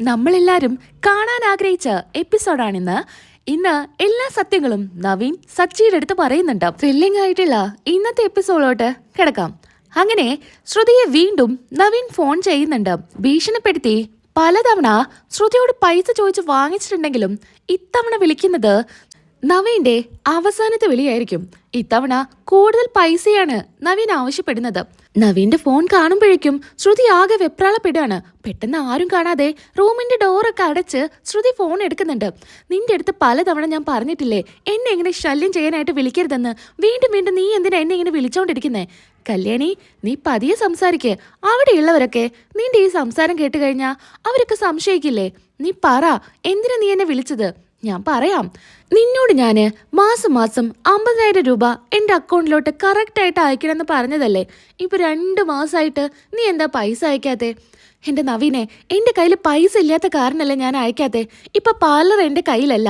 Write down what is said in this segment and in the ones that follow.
നമ്മളെല്ലാരും കാണാൻ ആഗ്രഹിച്ച എപ്പിസോഡാണിന്ന്. ഇന്ന് എല്ലാ സത്യങ്ങളും നവീൻ സച്ചിയുടെ അടുത്ത് പറയുന്നുണ്ട്. ത്രില്ലിംഗ് ആയിട്ടുള്ള ഇന്നത്തെ എപ്പിസോഡിലോട്ട് കിടക്കാം. അങ്ങനെ ശ്രുതിയെ വീണ്ടും നവീൻ ഫോൺ ചെയ്യുന്നുണ്ട്. ഭീഷണിപ്പെടുത്തി പലതവണ ശ്രുതിയോട് പൈസ ചോദിച്ച് വാങ്ങിച്ചിട്ടുണ്ടെങ്കിലും ഇത്തവണ വിളിക്കുന്നത് നവീന്റെ അവസാനത്തെ വിളിയായിരിക്കും. ഇത്തവണ കൂടുതൽ പൈസയാണ് നവീൻ ആവശ്യപ്പെടുന്നത്. നവീന്റെ ഫോൺ കാണുമ്പോഴേക്കും ശ്രുതി ആകെ വെപ്രാളപ്പെടുകയാണ്. പെട്ടെന്ന് ആരും കാണാതെ റൂമിന്റെ ഡോറൊക്കെ അടച്ച് ശ്രുതി ഫോൺ എടുക്കുന്നുണ്ട്. നിന്റെ അടുത്ത് പലതവണ ഞാൻ പറഞ്ഞിട്ടില്ലേ എന്നെ ഇങ്ങനെ ശല്യം ചെയ്യാനായിട്ട് വിളിക്കരുതെന്ന്. വീണ്ടും വീണ്ടും നീ എന്തിനാ എന്നെ ഇങ്ങനെ വിളിച്ചോണ്ടിരിക്കുന്നേ? കല്യാണി, നീ പതിയെ സംസാരിക്കേ. അവിടെയുള്ളവരൊക്കെ നിന്റെ ഈ സംസാരം കേട്ട് കഴിഞ്ഞാ അവരൊക്കെ സംശയിക്കില്ലേ? നീ പറ, എന്തിനാ നീ എന്നെ വിളിച്ചത്? ഞാൻ പറയാം. നിന്നോട് ഞാന് മാസം 50,000 രൂപ എന്റെ അക്കൗണ്ടിലോട്ട് കറക്റ്റായിട്ട് അയക്കണമെന്ന് പറഞ്ഞതല്ലേ? ഇപ്പൊ 2 മാസമായിട്ട് നീ എന്താ പൈസ അയക്കാത്തെ? എന്റെ നവീനെ, എന്റെ കയ്യിൽ പൈസ ഇല്ലാത്ത കാരണല്ലേ ഞാൻ അയക്കാത്തെ. ഇപ്പൊ പാർലർ എന്റെ കയ്യിലല്ല,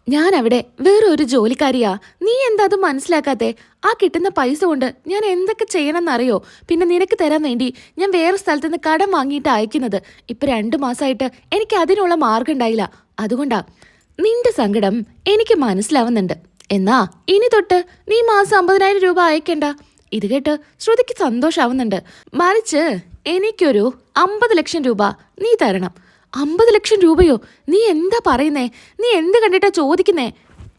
ഞാൻ അവിടെ വേറൊരു ജോലിക്കാരിയാ. നീ എന്താ അത് മനസ്സിലാക്കാത്തെ? ആ കിട്ടുന്ന പൈസ കൊണ്ട് ഞാൻ എന്തൊക്കെ ചെയ്യണമെന്നറിയോ? പിന്നെ നിനക്ക് തരാൻ വേണ്ടി ഞാൻ വേറെ സ്ഥലത്ത് നിന്ന് കടം വാങ്ങിയിട്ട് അയക്കുന്നത്. ഇപ്പൊ 2 മാസമായിട്ട് എനിക്ക് അതിനുള്ള മാർഗം ഉണ്ടായില്ല. അതുകൊണ്ടാ. നിന്റെ സങ്കടം എനിക്ക് മനസ്സിലാവുന്നുണ്ട്. എന്നാ ഇനി തൊട്ട് നീ മാസം 50,000 രൂപ അയക്കണ്ട. ഇത് കേട്ട് ശ്രുതിക്ക് സന്തോഷാവുന്നുണ്ട്. മറിച്ച് എനിക്കൊരു 50 ലക്ഷം രൂപ നീ തരണം. 50 ലക്ഷം രൂപയോ? നീ എന്താ പറയുന്നേ? നീ എന്ത് കണ്ടിട്ടാ ചോദിക്കുന്നേ?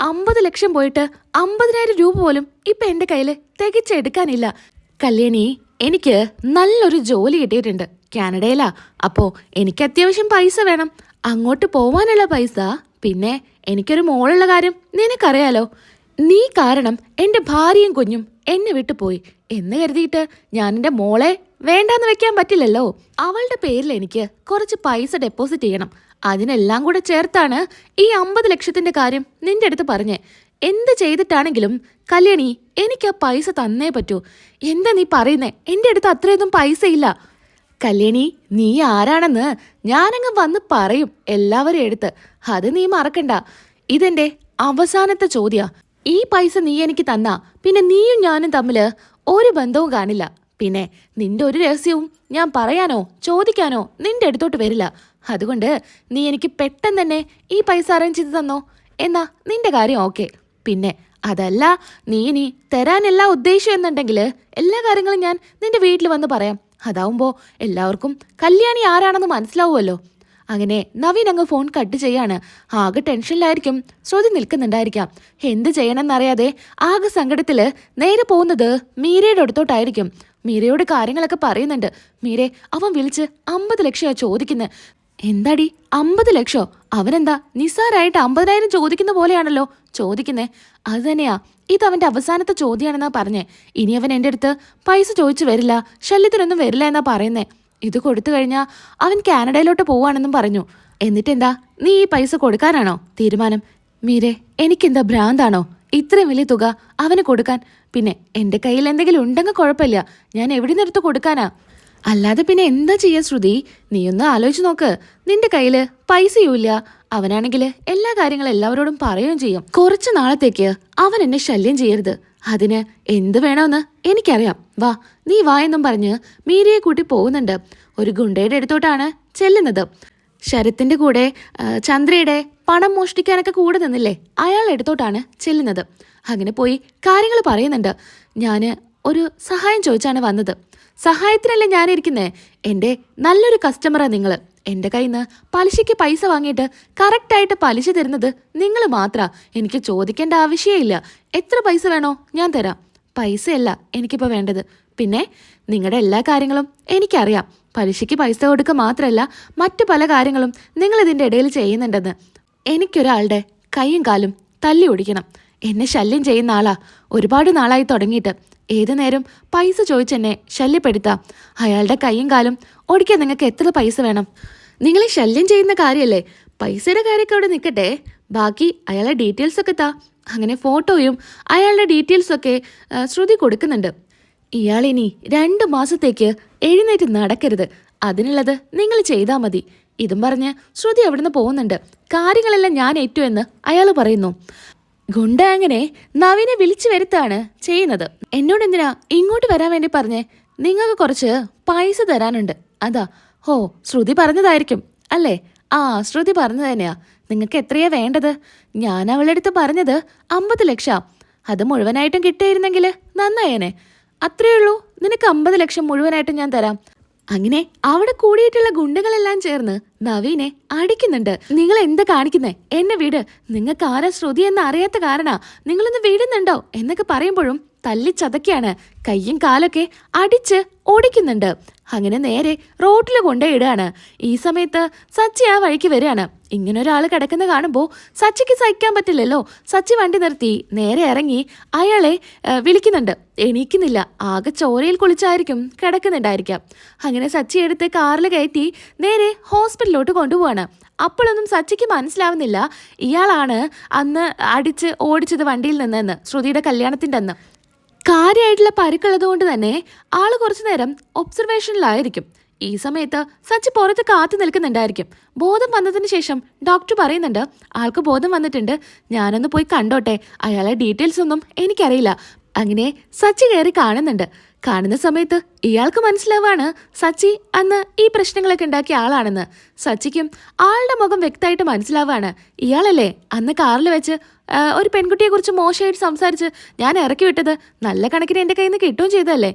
50 ലക്ഷം പോയിട്ട് 50,000 രൂപ പോലും ഇപ്പൊ എന്റെ കയ്യില് തികച്ചെടുക്കാനില്ല. കല്യാണി, എനിക്ക് നല്ലൊരു ജോലി കിട്ടിയിട്ടുണ്ട് കാനഡയിലാ. അപ്പോ എനിക്ക് അത്യാവശ്യം പൈസ വേണം. അങ്ങോട്ട് പോവാനുള്ള പൈസ, പിന്നെ എനിക്കൊരു മോളുള്ള കാര്യം നിനക്കറിയാലോ. നീ കാരണം എന്റെ ഭാര്യയും കുഞ്ഞും എന്നെ വിട്ടുപോയി എന്ന് കരുതിയിട്ട് ഞാൻ എന്റെ മോളെ വേണ്ടാന്ന് വെക്കാൻ പറ്റില്ലല്ലോ. അവളുടെ പേരിൽ എനിക്ക് കുറച്ച് പൈസ ഡെപ്പോസിറ്റ് ചെയ്യണം. അതിനെല്ലാം കൂടെ ചേർത്താണ് ഈ 50 ലക്ഷത്തിന്റെ കാര്യം നിന്റെ അടുത്ത് പറഞ്ഞേ. എന്ത് ചെയ്തിട്ടാണെങ്കിലും കല്യാണി, എനിക്ക് ആ പൈസ തന്നേ പറ്റൂ. എന്താ നീ പറയുന്നേ? എന്റെ അടുത്ത് അത്രയൊന്നും പൈസ ഇല്ല. കല്യാണി, നീ ആരാണെന്ന് ഞാനങ്ങ് വന്ന് പറയും എല്ലാവരും എടുത്ത്. അത് നീ മറക്കണ്ട. ഇതെന്റെ അവസാനത്തെ ചോദ്യാ. ഈ പൈസ നീ എനിക്ക് തന്നാ പിന്നെ നീയും ഞാനും തമ്മില് ഒരു ബന്ധവും കാണില്ല. പിന്നെ നിന്റെ ഒരു രഹസ്യവും ഞാൻ പറയാനോ ചോദിക്കാനോ നിന്റെ അടുത്തോട്ട് വരില്ല. അതുകൊണ്ട് നീ എനിക്ക് പെട്ടെന്ന് തന്നെ ഈ പൈസ അറേഞ്ച് ചെയ്ത് തന്നോ. എന്നാ നിന്റെ കാര്യം ഓക്കെ. പിന്നെ അതല്ല, നീ ഇനി തരാനെല്ലാം ഉദ്ദേശം എന്നുണ്ടെങ്കിൽ എല്ലാ കാര്യങ്ങളും ഞാൻ നിന്റെ വീട്ടിൽ വന്ന് പറയാം. അതാവുമ്പോ എല്ലാവർക്കും കല്യാണി ആരാണെന്ന് മനസ്സിലാവുമല്ലോ. അങ്ങനെ നവീൻ അങ്ങ് ഫോൺ കട്ട് ചെയ്യാണ്. ആകെ ടെൻഷനിലായിരിക്കും ശ്രുതി നിൽക്കുന്നുണ്ടായിരിക്കാം. എന്ത് ചെയ്യണമെന്നറിയാതെ ആകെ സങ്കടത്തില് നേരെ പോകുന്നത് മീരയുടെ അടുത്തോട്ടായിരിക്കും. മീരയോട് കാര്യങ്ങളൊക്കെ പറയുന്നുണ്ട്. മീരെ, അവൻ വിളിച്ച് 50 ലക്ഷമാ ചോദിക്കുന്നത്. എന്താടി 50 ലക്ഷോ? അവനെന്താ നിസ്സാരായിട്ട് 50,000 ചോദിക്കുന്ന പോലെയാണല്ലോ ചോദിക്കുന്നേ. അത് തന്നെയാ, ഇതവന്റെ അവസാനത്തെ ചോദ്യമാണെന്നാ പറഞ്ഞേ. ഇനി അവൻ എൻ്റെ അടുത്ത് പൈസ ചോദിച്ചു വരില്ല, ശല്യത്തിനൊന്നും വരില്ല എന്നാ പറയുന്നേ. ഇത് കൊടുത്തു കഴിഞ്ഞാ അവൻ കാനഡയിലോട്ട് പോവാണെന്നും പറഞ്ഞു. എന്നിട്ടെന്താ, നീ ഈ പൈസ കൊടുക്കാനാണോ തീരുമാനം? മീരെ, എനിക്കെന്താ ഭ്രാന്താണോ ഇത്രയും വലിയ തുക അവന് കൊടുക്കാൻ? പിന്നെ എന്റെ കയ്യിൽ എന്തെങ്കിലും ഉണ്ടെങ്കിൽ കുഴപ്പമില്ല, ഞാൻ എവിടെ നിന്നെടുത്ത് കൊടുക്കാനാ? അല്ലാതെ പിന്നെ എന്താ ചെയ്യാ ശ്രുതി? നീയൊന്ന് ആലോചിച്ച് നോക്ക്. നിന്റെ കയ്യില് പൈസയുമില്ല. അവനാണെങ്കിൽ എല്ലാ കാര്യങ്ങളും എല്ലാവരോടും പറയുകയും ചെയ്യും. കുറച്ചു നാളത്തേക്ക് അവൻ എന്നെ ശല്യം ചെയ്യരുത്. അതിന് എന്ത് വേണമെന്ന് എനിക്കറിയാം. വാ, നീ വാ എന്നും പറഞ്ഞ് മീരയെ കൂട്ടി പോകുന്നുണ്ട്. ഒരു ഗുണ്ടയുടെ അടുത്തോട്ടാണ് ചെല്ലുന്നത്. ശരത്തിന്റെ കൂടെ ചന്ദ്രയുടെ പണം മോഷ്ടിക്കാനൊക്കെ കൂടെ നിന്നില്ലേ, അയാൾ അടുത്തോട്ടാണ് ചെല്ലുന്നത്. അങ്ങനെ പോയി കാര്യങ്ങൾ പറയുന്നുണ്ട്. ഞാന് ഒരു സഹായം ചോദിച്ചാണ് വന്നത്. സഹായത്തിനല്ലേ ഞാനിരിക്കുന്നേ. എൻ്റെ നല്ലൊരു കസ്റ്റമറാ നിങ്ങള്. എൻ്റെ കയ്യിൽ നിന്ന് പലിശയ്ക്ക് പൈസ വാങ്ങിയിട്ട് കറക്റ്റായിട്ട് പലിശ തരുന്നത് നിങ്ങൾ മാത്രാ. എനിക്ക് ചോദിക്കേണ്ട ആവശ്യമില്ല. എത്ര പൈസ വേണോ ഞാൻ തരാം. പൈസയല്ല എനിക്കിപ്പോൾ വേണ്ടത്. പിന്നെ നിങ്ങളുടെ എല്ലാ കാര്യങ്ങളും എനിക്കറിയാം. പലിശയ്ക്ക് പൈസ കൊടുക്കുക മാത്രമല്ല മറ്റു പല കാര്യങ്ങളും നിങ്ങൾ ഇതിൻ്റെ ഇടയിൽ ചെയ്യുന്നുണ്ടെന്ന്. എനിക്കൊരാളുടെ കൈയും കാലും തല്ലി ഒടിക്കണം. എന്നെ ശല്യം ചെയ്യുന്ന ആളാ. ഒരുപാട് നാളായി തുടങ്ങിയിട്ട്. ഏതു നേരം പൈസ ചോദിച്ചെന്നെ ശല്യപ്പെടുത്താം. അയാളുടെ കൈയും കാലും ഓടിക്കാൻ നിങ്ങൾക്ക് എത്ര പൈസ വേണം? നിങ്ങളെ ശല്യം ചെയ്യുന്ന കാര്യമല്ലേ? പൈസയുടെ കാര്യമൊക്കെ അവിടെ നിൽക്കട്ടെ, ബാക്കി അയാളുടെ ഡീറ്റെയിൽസ് ഒക്കെ താ. അങ്ങനെ ഫോട്ടോയും അയാളുടെ ഡീറ്റെയിൽസൊക്കെ ശ്രുതി കൊടുക്കുന്നുണ്ട്. ഇയാളിനി 2 മാസത്തേക്ക് എഴുന്നേറ്റ് നടക്കരുത്. അതിനുള്ളത് നിങ്ങൾ ചെയ്താൽ മതി. ഇതും പറഞ്ഞ് ശ്രുതി അവിടുന്ന് പോകുന്നുണ്ട്. കാര്യങ്ങളെല്ലാം ഞാൻ ഏറ്റു എന്ന് അയാൾ പറയുന്നു. ഗുണ്ട അങ്ങനെ നവീനെ വിളിച്ചു വരുത്താണ് ചെയ്യുന്നത്. എന്നോട് എന്തിനാ ഇങ്ങോട്ട് വരാൻ വേണ്ടി പറഞ്ഞേ? നിങ്ങൾക്ക് കുറച്ച് പൈസ തരാനുണ്ട്. അതാ. ശ്രുതി പറഞ്ഞതായിരിക്കും അല്ലേ? ആ ശ്രുതി പറഞ്ഞു തന്നെയാ. നിങ്ങൾക്ക് എത്രയാ വേണ്ടത്? ഞാൻ അവളുടെ അടുത്ത് പറഞ്ഞത് 50 ലക്ഷം. അത് മുഴുവനായിട്ടും കിട്ടിയിരുന്നെങ്കിൽ നന്നായേനെ. അത്രയേ ഉള്ളൂ. നിനക്ക് 50 ലക്ഷം മുഴുവനായിട്ടും ഞാൻ തരാം. അങ്ങനെ അവിടെ കൂടിയിട്ടുള്ള ഗുണ്ടകളെല്ലാം ചേർന്ന് നവീനെ അടിക്കുന്നുണ്ട്. നിങ്ങൾ എന്താ കാണിക്കുന്നേ? എന്നെ വീട്. നിങ്ങൾക്ക് ആരാ ശ്രുതി എന്ന് അറിയാത്ത കാരണ നിങ്ങളൊന്ന് വീടുന്നുണ്ടോ എന്നൊക്കെ പറയുമ്പോഴും തല്ലിച്ചതക്കാണ്. കയ്യും കാലൊക്കെ അടിച്ച് ഓടിക്കുന്നുണ്ട്. അങ്ങനെ നേരെ റോട്ടിൽ കൊണ്ടുപോയിടുകയാണ്. ഈ സമയത്ത് സച്ചി ആ വഴിക്ക് വരികയാണ്. ഇങ്ങനെ ഒരാൾ കിടക്കുന്ന കാണുമ്പോൾ സച്ചിക്ക് സഹിക്കാൻ പറ്റില്ലല്ലോ. സച്ചി വണ്ടി നിർത്തി നേരെ ഇറങ്ങി അയാളെ വിളിക്കുന്നുണ്ട്. എണീക്കുന്നില്ല. ആകെ ചോരയിൽ കുളിച്ചായിരിക്കും കിടക്കുന്നുണ്ടായിരിക്കാം. അങ്ങനെ സച്ചി എടുത്ത് കാറിൽ കയറ്റി നേരെ ഹോസ്പിറ്റലിലോട്ട് കൊണ്ടുപോവാണ്. അപ്പോഴൊന്നും സച്ചിക്ക് മനസ്സിലാവുന്നില്ല ഇയാളാണ് അന്ന് അടിച്ച് ഓടിച്ചത് വണ്ടിയിൽ നിന്നെന്ന്, ശ്രുതിയുടെ കല്യാണത്തിൻ്റെ അന്ന്. കാര്യമായിട്ടുള്ള പരിക്കുള്ളത് കൊണ്ട് തന്നെ ആള് കുറച്ചു നേരം ഒബ്സർവേഷനിലായിരിക്കും. ഈ സമയത്ത് സച്ചി പുറത്ത് കാത്തു നിൽക്കുന്നുണ്ടായിരിക്കും. ബോധം വന്നതിന് ശേഷം ഡോക്ടർ പറയുന്നുണ്ട് ആൾക്ക് ബോധം വന്നിട്ടുണ്ട്, ഞാനൊന്ന് പോയി കണ്ടോട്ടെ, അയാളെ ഡീറ്റെയിൽസ് ഒന്നും എനിക്കറിയില്ല. അങ്ങനെ സച്ചി കയറി കാണുന്നുണ്ട്. കാണുന്ന സമയത്ത് ഇയാൾക്ക് മനസ്സിലാവാണ് സച്ചി അന്ന് ഈ പ്രശ്നങ്ങളൊക്കെ ഉണ്ടാക്കിയ ആളാണെന്ന്. സച്ചിക്കും ആളുടെ മുഖം വ്യക്തമായിട്ട് മനസ്സിലാവാണ് ഇയാളല്ലേ അന്ന് കാറിൽ വെച്ച് ഒരു പെൺകുട്ടിയെ കുറിച്ച് മോശമായിട്ട് സംസാരിച്ച് ഞാൻ ഇറക്കി വിട്ടത്. നല്ല കണക്കിന് എൻ്റെ കയ്യിൽ നിന്ന് കിട്ടുകയും ചെയ്തതല്ലേ.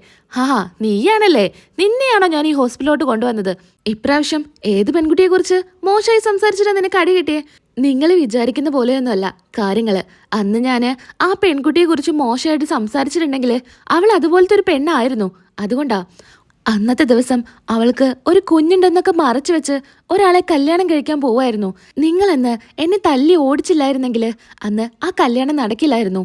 നീയാണല്ലേ? നിന്നെയാണോ ഞാൻ ഈ ഹോസ്പിറ്റലിലോട്ട് കൊണ്ടുവന്നത്? ഇപ്രാവശ്യം ഏത് പെൺകുട്ടിയെ കുറിച്ച് മോശമായി സംസാരിച്ചിട്ടാ നിനക്ക് അടി കിട്ടിയേ? നിങ്ങൾ വിചാരിക്കുന്ന പോലെയൊന്നുമല്ല കാര്യങ്ങള്. അന്ന് ഞാൻ ആ പെൺകുട്ടിയെ കുറിച്ച് മോശമായിട്ട് സംസാരിച്ചിട്ടുണ്ടെങ്കിൽ അവൾ അതുപോലത്തെ ഒരു പെണ്ണായിരുന്നു. അതുകൊണ്ടാ അന്നത്തെ ദിവസം അവൾക്ക് ഒരു കുഞ്ഞുണ്ടെന്നൊക്കെ മറച്ചു വെച്ച് ഒരാളെ കല്യാണം കഴിക്കാൻ പോവായിരുന്നു. നിങ്ങളന്ന് എന്നെ തല്ലി ഓടിച്ചില്ലായിരുന്നെങ്കിൽ അന്ന് ആ കല്യാണം നടക്കില്ലായിരുന്നു.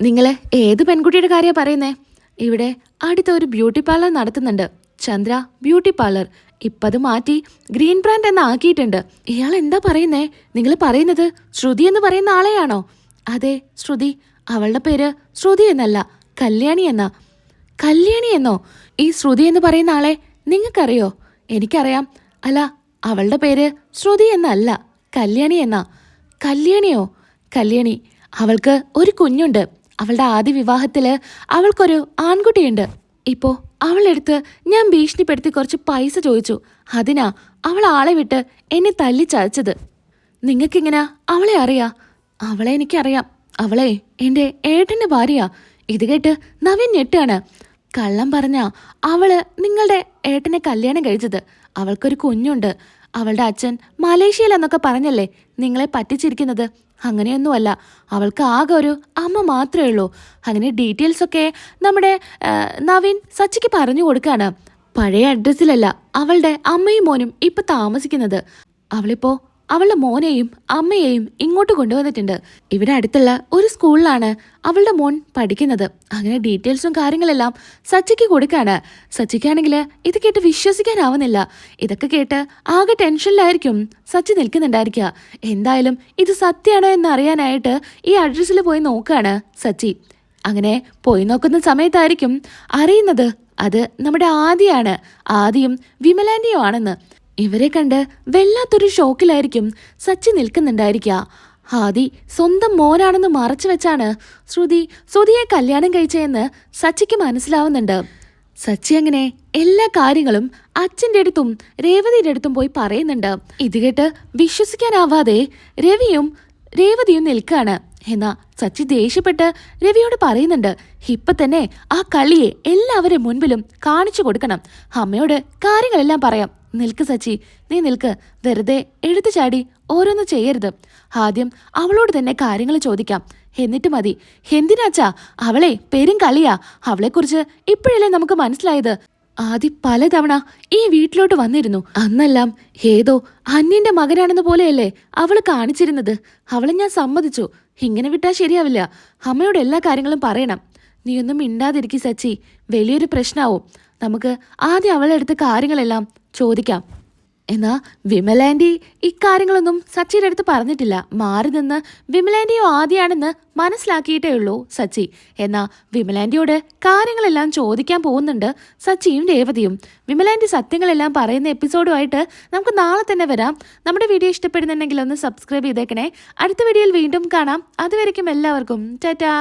നിങ്ങൾ ഏത് പെൺകുട്ടിയുടെ കാര്യമാണ് പറയുന്നേ? ഇവിടെ അടുത്ത ഒരു ബ്യൂട്ടി പാർലർ നടത്തുന്നുണ്ട്, ചന്ദ്ര ബ്യൂട്ടി പാർലർ. ഇപ്പത് മാറ്റി ഗ്രീൻ ബ്രാൻഡ് എന്ന് ആക്കിയിട്ടുണ്ട്. ഇയാൾ എന്താ പറയുന്നേ? നിങ്ങൾ പറയുന്നത് ശ്രുതി എന്ന് പറയുന്ന ആളെയാണോ? അതെ, ശ്രുതി. അവളുടെ പേര് ശ്രുതി എന്നല്ല, കല്യാണി എന്നാ. കല്യാണി എന്നോ? ഈ ശ്രുതി എന്ന് പറയുന്ന ആളെ നിങ്ങൾക്കറിയോ? എനിക്കറിയാം. അല്ല, അവളുടെ പേര് ശ്രുതി എന്നല്ല, കല്യാണി എന്നാ. കല്യാണിയോ? കല്യാണി. അവൾക്ക് ഒരു കുഞ്ഞുണ്ട്. അവളുടെ ആദ്യ വിവാഹത്തില് അവൾക്കൊരു ആൺകുട്ടിയുണ്ട്. ഇപ്പോ അവളെടുത്ത് ഞാൻ ഭീഷണിപ്പെടുത്തി കുറച്ച് പൈസ ചോദിച്ചു. അതിനാ അവൾ ആളെ വിട്ട് എന്നെ തല്ലി ചതച്ചത്. നിങ്ങൾക്കിങ്ങനെ അവളെ അറിയാ? അവളെ എനിക്കറിയാം. അവളെ എൻ്റെ ഏട്ടൻ്റെ ഭാര്യയാ. ഇത് കേട്ട് നവീൻ ഞെട്ടാണ്. കള്ളം പറഞ്ഞാ അവള് നിങ്ങളുടെ ഏട്ടനെ കല്യാണം കഴിച്ചത്. അവൾക്കൊരു കുഞ്ഞുണ്ട്. അവളുടെ അച്ഛൻ മലേഷ്യയിലെന്നൊക്കെ പറഞ്ഞല്ലേ നിങ്ങളെ പറ്റിച്ചിരിക്കുന്നത്? അങ്ങനെയൊന്നുമല്ല. അവൾക്ക് ആകെ ഒരു അമ്മ മാത്രമേ ഉള്ളൂ. അങ്ങനെ ഡീറ്റെയിൽസൊക്കെ നമ്മുടെ നവീൻ സച്ചിക്ക് പറഞ്ഞു കൊടുക്കാണ്. പഴയ അഡ്രസ്സിലല്ല അവളുടെ അമ്മയും മോനും ഇപ്പൊ താമസിക്കുന്നത്. അവളിപ്പോ അവളുടെ മോനെയും അമ്മയെയും ഇങ്ങോട്ട് കൊണ്ടുവന്നിട്ടുണ്ട്. ഇവിടെ അടുത്തുള്ള ഒരു സ്കൂളിലാണ് അവളുടെ മോൻ പഠിക്കുന്നത്. അങ്ങനെ ഡീറ്റെയിൽസും കാര്യങ്ങളെല്ലാം സച്ചിക്ക് കൊടുക്കാണ്. സച്ചിക്കാണെങ്കിൽ ഇത് കേട്ട് വിശ്വസിക്കാനാവുന്നില്ല. ഇതൊക്കെ കേട്ട് ആകെ ടെൻഷനിലായിരിക്കും സച്ചി നിൽക്കുന്നുണ്ടായിരിക്കുക. എന്തായാലും ഇത് സത്യമാണോ എന്നറിയാനായിട്ട് ഈ അഡ്രസ്സിൽ പോയി നോക്കുകയാണ് സച്ചി. അങ്ങനെ പോയി നോക്കുന്ന സമയത്തായിരിക്കും അറിയുന്നത് അത് നമ്മുടെ ആദിയാണ്. ആദിയും വിമലാന്റിയും ആണെന്ന്. ഇവരെ കണ്ട് വല്ലാത്തൊരു ഷോക്കിലായിരിക്കും സച്ചി നിൽക്കുന്നുണ്ടായിരിക്കുക. ആദി സ്വന്തം മോനാണെന്ന് മറച്ചു വെച്ചാണ് ശ്രുതിയെ കല്യാണം കഴിച്ചതെന്ന് സച്ചിക്ക് മനസ്സിലാവുന്നുണ്ട്. സച്ചി അങ്ങനെ എല്ലാ കാര്യങ്ങളും അച്ഛൻ്റെ അടുത്തും രേവതിയുടെ അടുത്തും പോയി പറയുന്നുണ്ട്. ഇത് കേട്ട് വിശ്വസിക്കാനാവാതെ രേവതിയും നിൽക്കുകയാണ്. എന്നാ സച്ചി ദേഷ്യപ്പെട്ട് രവിയോട് പറയുന്നുണ്ട്, ഇപ്പൊ തന്നെ ആ കളിയെ എല്ലാവരും മുൻപിലും കാണിച്ചു കൊടുക്കണം. അമ്മയോട് കാര്യങ്ങളെല്ലാം പറയാം. നിൽക്ക് സച്ചി, നീ നിൽക്ക്. വെറുതെ എടുത്തു ചാടി ഓരോന്ന് ചെയ്യരുത്. ആദ്യം അവളോട് തന്നെ കാര്യങ്ങൾ ചോദിക്കാം, എന്നിട്ട് മതി. എന്തിനാച്ചാ? അവളെ പെരും കളിയാ. അവളെക്കുറിച്ച് ഇപ്പോഴല്ലേ നമുക്ക് മനസ്സിലായത്. ആദ്യം പലതവണ ഈ വീട്ടിലോട്ട് വന്നിരുന്നു. അന്നെല്ലാം ഏതോ അന്യന്റെ മകനാണെന്ന് പോലെയല്ലേ അവള് കാണിച്ചിരുന്നത്. അവളെ ഞാൻ സമ്മതിച്ചു. ഇങ്ങനെ വിട്ടാൽ ശരിയാവില്ല. അമ്മയോട് എല്ലാ കാര്യങ്ങളും പറയണം. നീയൊന്നും മിണ്ടാതിരിക്കും സച്ചി, വലിയൊരു പ്രശ്നമാവും. നമുക്ക് ആദ്യം അവളെടുത്ത് കാര്യങ്ങളെല്ലാം ചോദിക്കാം. എന്നാ വിമലാൻറ്റി ഇക്കാര്യങ്ങളൊന്നും സച്ചിയുടെ അടുത്ത് പറഞ്ഞിട്ടില്ല. മാറി നിന്ന് വിമലാൻറ്റിയോ ആദ്യമാണെന്ന് മനസ്സിലാക്കിയിട്ടേ ഉള്ളൂ സച്ചി. എന്നാ വിമലാൻറ്റിയോട് കാര്യങ്ങളെല്ലാം ചോദിക്കാൻ പോകുന്നുണ്ട് സച്ചിയും രേവതിയും. വിമലാൻറ്റി സത്യങ്ങളെല്ലാം പറയുന്ന എപ്പിസോഡുമായിട്ട് നമുക്ക് നാളെ തന്നെ വരാം. നമ്മുടെ വീഡിയോ ഇഷ്ടപ്പെടുന്നുണ്ടെങ്കിൽ ഒന്ന് സബ്സ്ക്രൈബ് ചെയ്തേക്കണേ. അടുത്ത വീഡിയോയിൽ വീണ്ടും കാണാം. അതുവരയ്ക്കും എല്ലാവർക്കും ടാറ്റാ.